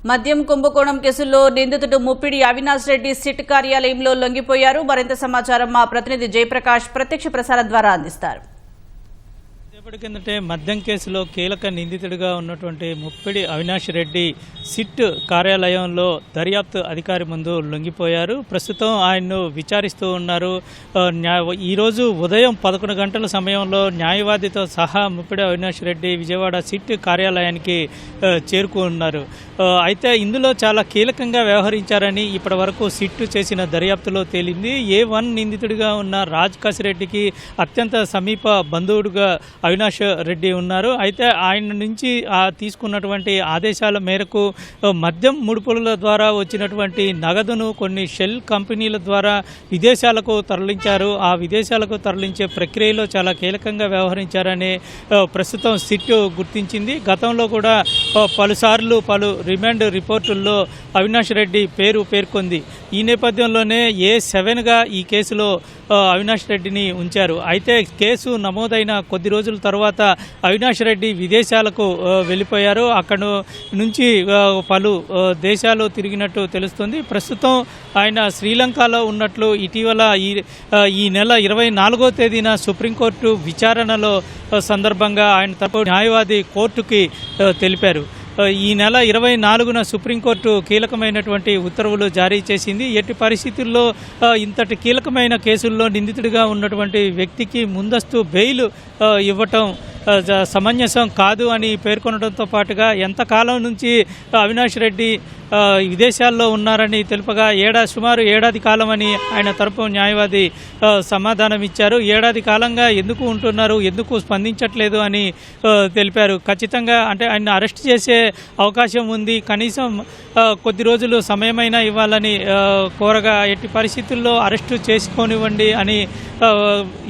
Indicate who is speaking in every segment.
Speaker 1: మద్యం కుంభకోణం కేసులో నిందితుడు ముప్పిడి అవినాష్ రెడ్డి సిట్ కార్యాలయంలో లొంగిపోయారు. మరింత సమాచారం మా ప్రతినిధి జయప్రకాష్ ప్రత్యక్ష ప్రసారం ద్వారా అందిస్తారు.
Speaker 2: సేపటి కిందటే మద్యం కేసులో కీలక నిందితుడిగా ఉన్నటువంటి ముప్పిడి అవినాష్ రెడ్డి సిట్ కార్యాలయంలో దర్యాప్తు అధికారి ముందు లొంగిపోయారు. ప్రస్తుతం ఆయన్ను విచారిస్తూ ఉన్నారు. ఈరోజు ఉదయం 11 గంటల సమయంలో న్యాయవాదితో సహా ముప్పిడి అవినాష్ రెడ్డి విజయవాడ సిట్ కార్యాలయానికి చేరుకున్నారు. అయితే ఇందులో చాలా కీలకంగా వ్యవహరించారని ఇప్పటి వరకు సిట్ చేసిన దర్యాప్తులో తేలింది. A1 నిందితుడిగా ఉన్న రాజ్ కసిరెడ్డికి అత్యంత సమీప బంధువుడుగా అవినాష్ రెడ్డి ఉన్నారు. అయితే ఆయన నుంచి తీసుకున్నటువంటి ఆదేశాల మేరకు మద్యం ముడుపుల ద్వారా వచ్చినటువంటి నగదును కొన్ని షెల్ కంపెనీల ద్వారా విదేశాలకు తరలించారు. ఆ విదేశాలకు తరలించే ప్రక్రియలో చాలా కీలకంగా వ్యవహరించారని ప్రస్తుతం సిట్ గుర్తించింది. గతంలో కూడా పలుసార్లు పలు రిమాండ్ రిపోర్టుల్లో అవినాష్ రెడ్డి పేర్కొంది. ఈ నేపథ్యంలోనే A7గా ఈ కేసులో అవినాష్ రెడ్డిని ఉంచారు. అయితే కేసు నమోదైన కొద్ది రోజుల తర్వాత అవినాష్ రెడ్డి విదేశాలకు వెళ్ళిపోయారు. అక్కడ నుంచి పలు దేశాలు తిరిగినట్టు తెలుస్తుంది. ప్రస్తుతం ఆయన శ్రీలంకలో ఉన్నట్లు ఇటీవల ఈ నెల 24వ తేదీన సుప్రీంకోర్టు విచారణలో సందర్భంగా ఆయన తరపు న్యాయవాది కోర్టుకి తెలిపారు. ఈ నెల 24న సుప్రీంకోర్టు కీలకమైనటువంటి ఉత్తర్వులు జారీ చేసింది. ఎట్టి పరిస్థితుల్లో ఇంతటి కీలకమైన కేసుల్లో నిందితుడిగా ఉన్నటువంటి వ్యక్తికి ముందస్తు బెయిల్ ఇవ్వటం సమంజసం కాదు అని పేర్కొనడంతో పాటుగా ఎంతకాలం నుంచి అవినాష్ రెడ్డి విదేశాల్లో ఉన్నారని తెలుపగా సుమారు ఏడాది కాలం అని ఆయన తరపు న్యాయవాది సమాధానం ఇచ్చారు. ఏడాది కాలంగా ఎందుకు ఉంటున్నారు, ఎందుకు స్పందించట్లేదు అని తెలిపారు. ఖచ్చితంగా అంటే ఆయన అరెస్ట్ చేసే అవకాశం ఉంది, కనీసం కొద్ది రోజులు సమయమైనా ఇవ్వాలని కోరగా ఎట్టి పరిస్థితుల్లో అరెస్టు చేసుకోనివ్వండి అని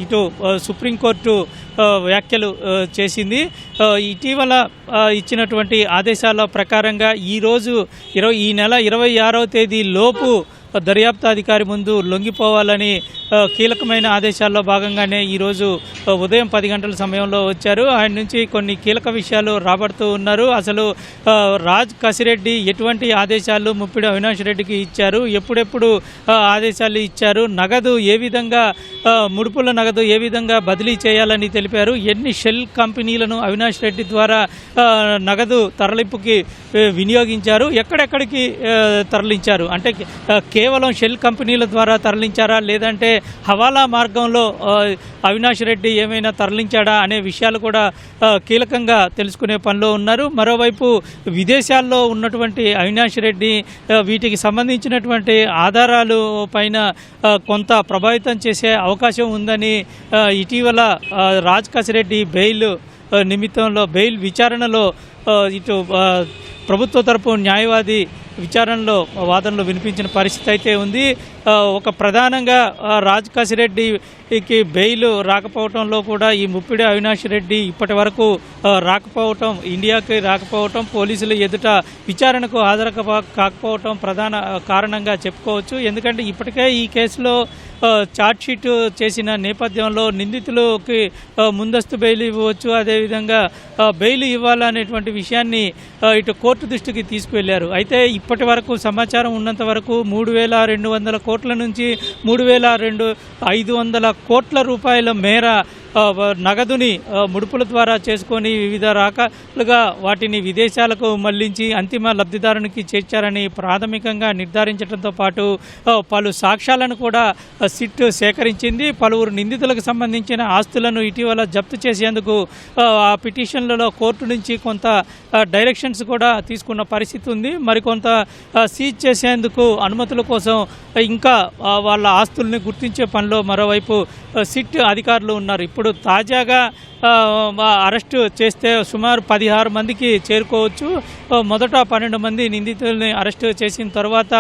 Speaker 2: ఇటు సుప్రీంకోర్టు వ్యాఖ్యలు చేసింది. ఇటీవల ఇచ్చినటువంటి ఆదేశాల ప్రకారంగా ఈ నెల 26వ తేదీ లోపు దర్యాప్తు అధికారి ముందు లొంగిపోవాలని కీలకమైన ఆదేశాల్లో భాగంగానే ఈరోజు ఉదయం 10 గంటల సమయంలో వచ్చారు. ఆయన నుంచి కొన్ని కీలక విషయాలు రాబడుతూ ఉన్నారు. అసలు రాజ్ కసిరెడ్డి ఎటువంటి ఆదేశాలు ముప్పిడి అవినాష్ రెడ్డికి ఇచ్చారు, ఎప్పుడెప్పుడు ఆదేశాలు ఇచ్చారు, నగదు ఏ విధంగా ముడుపుల నగదు ఏ విధంగా బదిలీ చేయాలని తెలిపారు, ఎన్ని షెల్ కంపెనీలను అవినాష్ రెడ్డి ద్వారా నగదు తరలింపుకి వినియోగించారు, ఎక్కడెక్కడికి తరలించారు, అంటే కేవలం షెల్ కంపెనీల ద్వారా తరలించారా లేదంటే హవాలా మార్గంలో అవినాష్ రెడ్డి ఏమైనా తరలించాడా అనే విషయాలు కూడా కీలకంగా తెలుసుకునే పనిలో ఉన్నారు. మరోవైపు విదేశాల్లో ఉన్నటువంటి అవినాష్ రెడ్డి వీటికి సంబంధించినటువంటి ఆధారాలు పైన కొంత ప్రభావితం చేసే అవకాశం ఉందని ఇటీవల రాజ్ కసిరెడ్డి బెయిల్ నిమిత్తంలో బెయిల్ విచారణలో ఇటు ప్రభుత్వ తరపు న్యాయవాది విచారణలో వాదనలు వినిపించిన పరిస్థితి అయితే ఉంది. ఒక ప్రధానంగా రాజ్ కసిరెడ్డికి బెయిల్ రాకపోవడంలో కూడా ఈ ముప్పిడి అవినాష్ రెడ్డి ఇప్పటి వరకు రాకపోవటం, ఇండియాకి రాకపోవటం, పోలీసులు ఎదుట విచారణకు హాజరు కాకపోవటం ప్రధాన కారణంగా చెప్పుకోవచ్చు. ఎందుకంటే ఇప్పటికే ఈ కేసులో ఛార్జ్షీట్ చేసిన నేపథ్యంలో నిందితులకి ముందస్తు బెయిల్ ఇవ్వవచ్చు, అదేవిధంగా బెయిల్ ఇవ్వాలనేటువంటి విషయాన్ని ఇటు కోర్టు దృష్టికి తీసుకువెళ్లారు. అయితే ఇప్పటి వరకు సమాచారం ఉన్నంత వరకు 3,200 కోట్ల నుంచి 3,500 కోట్ల రూపాయల మేర నగదుని ముడుపుల ద్వారా చేసుకొని వివిధ రకాలుగా వాటిని విదేశాలకు మళ్లించి అంతిమ లబ్ధిదారునికి చేర్చారని ప్రాథమికంగా నిర్ధారించడంతో పాటు పలు సాక్ష్యాలను కూడా సిట్ సేకరించింది. పలువురు నిందితులకు సంబంధించిన ఆస్తులను ఇటీవల జప్తు చేసేందుకు ఆ పిటిషన్లలో కోర్టు నుంచి కొంత డైరెక్షన్స్ కూడా తీసుకున్న పరిస్థితి ఉంది. మరికొంత సీజ్ చేసేందుకు అనుమతుల కోసం ఇంకా వాళ్ళ ఆస్తుల్ని గుర్తించే పనిలో మరోవైపు సిట్ అధికారులు ఉన్నారు. ఇప్పుడు తాజాగా అరెస్టు చేస్తే సుమారు 16 మందికి చేరుకోవచ్చు. మొదట 12 మంది నిందితుల్ని అరెస్టు చేసిన తర్వాత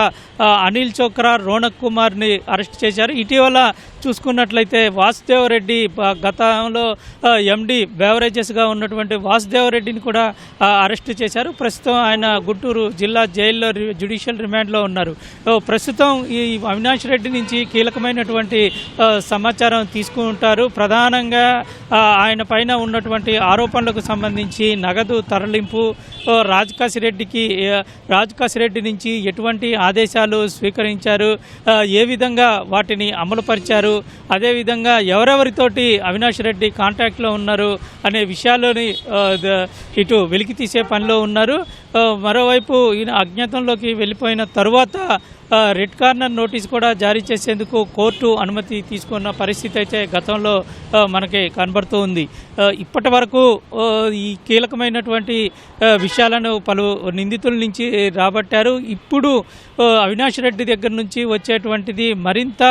Speaker 2: అనిల్ చోక్రా, రోనక్ కుమార్ని అరెస్ట్ చేశారు. ఇటీవల చూసుకున్నట్లయితే వాసుదేవరెడ్డి గతంలో ఎండి బెవరేజెస్గా ఉన్నటువంటి వాసుదేవరెడ్డిని కూడా అరెస్టు చేశారు. ప్రస్తుతం ఆయన గుంటూరు జిల్లా జైల్లో జ్యుడిషియల్ రిమాండ్లో ఉన్నారు. ప్రస్తుతం ఈ అవినాష్ రెడ్డి నుంచి కీలకమైనటువంటి సమాచారం తీసుకుంటారు. ప్రధానంగా ఆయన పైన ఉన్నటువంటి ఆరోపణలకు సంబంధించి నగదు తరలింపు, రాజకాశిరెడ్డి నుంచి ఎటువంటి ఆదేశాలు స్వీకరించారు, ఏ విధంగా వాటిని అమలుపరిచారు, అదేవిధంగా ఎవరెవరితోటి అవినాష్ రెడ్డి కాంటాక్ట్లో ఉన్నారు అనే విషయాల్లోని ఇటు వెలికి తీసే పనిలో ఉన్నారు. మరోవైపు ఈయన అజ్ఞాతంలోకి వెళ్ళిపోయిన తరువాత రెడ్ కార్నర్ నోటీస్ కూడా జారీ చేసేందుకు కోర్టు అనుమతి తీసుకున్న పరిస్థితి అయితే గతంలో మనకి కనబడుతూ ఉంది. ఇప్పటి వరకు ఈ కీలకమైనటువంటి విషయాలను పలు నిందితుల నుంచి రాబట్టారు. ఇప్పుడు అవినాష్ రెడ్డి దగ్గర నుంచి వచ్చేటువంటిది మరింత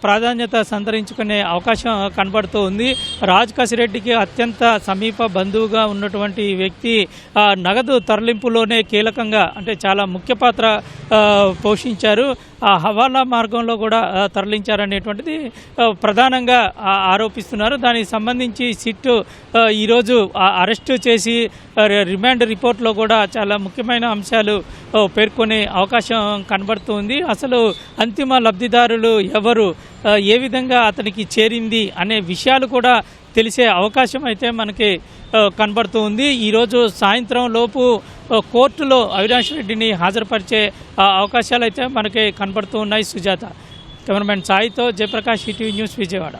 Speaker 2: ప్రాధాన్యత సంతరించుకునే అవకాశం కనబడుతూ ఉంది. రాజకాశిరెడ్డికి అత్యంత సమీప బంధువుగా ఉన్నటువంటి వ్యక్తి నగదు తరలింపులోనే కీలకంగా అంటే చాలా ముఖ్య పాత్ర పోషించారు. ఆ హవాలా మార్గంలో కూడా తరలించారనేటువంటిది ప్రధానంగా ఆరోపిస్తున్నారు. దానికి సంబంధించి సిట్ ఈరోజు అరెస్టు చేసి రిమాండ్ రిపోర్ట్లో కూడా చాలా ముఖ్యమైన అంశాలు పేర్కొనే అవకాశం కనబడుతుంది. అసలు అంతిమ లబ్ధిదారులు ఎవరు, ఏ విధంగా అతనికి చేరింది అనే విషయాలు కూడా తెలిసే అవకాశం అయితే మనకి కనబడుతూ ఉంది. ఈరోజు సాయంత్రం లోపు కోర్టులో అవినాష్ రెడ్డిని హాజరుపరిచే అవకాశాలు అయితే మనకి కనబడుతూ ఉన్నాయి. సుజాత, కెమెరామెన్ సాయితో జయప్రకాష్, ఈటీవీ న్యూస్, విజయవాడ.